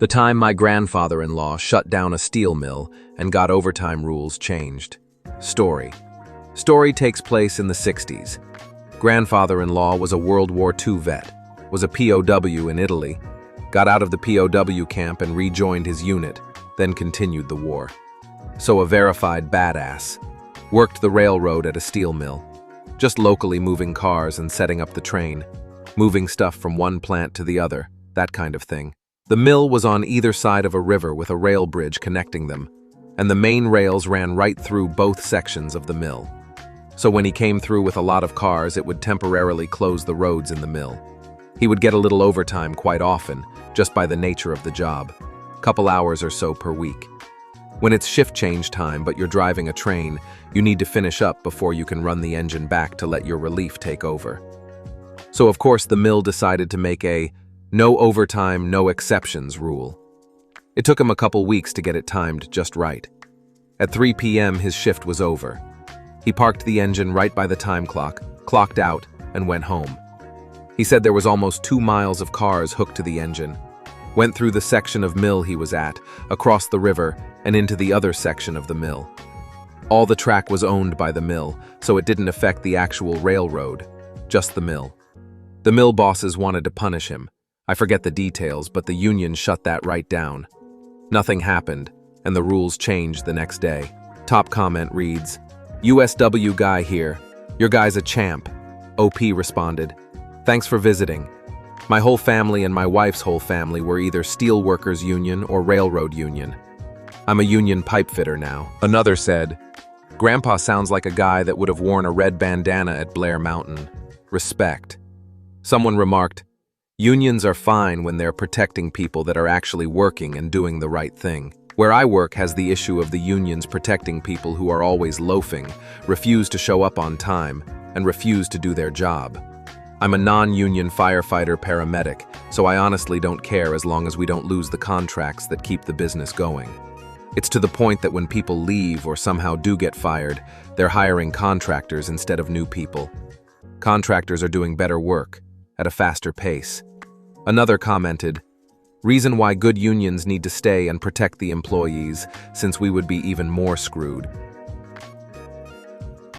The time my grandfather-in-law shut down a steel mill and got overtime rules changed. Story takes place in the 60s. Grandfather-in-law was a World War II vet, was a POW in Italy, got out of the POW camp and rejoined his unit, then continued the war. So a verified badass. Worked the railroad at a steel mill, just locally moving cars and setting up the train, moving stuff from one plant to the other, that kind of thing. The mill was on either side of a river with a rail bridge connecting them, and the main rails ran right through both sections of the mill. So when he came through with a lot of cars, it would temporarily close the roads in the mill. He would get a little overtime quite often, just by the nature of the job, couple hours or so per week. When it's shift change time but you're driving a train, you need to finish up before you can run the engine back to let your relief take over. So of course the mill decided to make a no overtime, no exceptions rule. It took him a couple weeks to get it timed just right. At 3 p.m. his shift was over. He parked the engine right by the time clock, clocked out, and went home. He said there was almost 2 miles of cars hooked to the engine. Went through the section of mill he was at, across the river, and into the other section of the mill. All the track was owned by the mill, so it didn't affect the actual railroad, just the mill. The mill bosses wanted to punish him. I forget the details, but the union shut that right down. Nothing happened, and the rules changed the next day. Top comment reads, "USW guy here. Your guy's a champ." OP responded, "Thanks for visiting. My whole family and my wife's whole family were either steel workers union or railroad union. I'm a union pipe fitter now." Another said, "Grandpa sounds like a guy that would have worn a red bandana at Blair Mountain. Respect." Someone remarked, "Unions are fine when they're protecting people that are actually working and doing the right thing. Where I work has the issue of the unions protecting people who are always loafing, refuse to show up on time, and refuse to do their job. I'm a non-union firefighter paramedic, so I honestly don't care as long as we don't lose the contracts that keep the business going. It's to the point that when people leave or somehow do get fired, they're hiring contractors instead of new people. Contractors are doing better work, at a faster pace." Another commented, "Reason why good unions need to stay and protect the employees, since we would be even more screwed.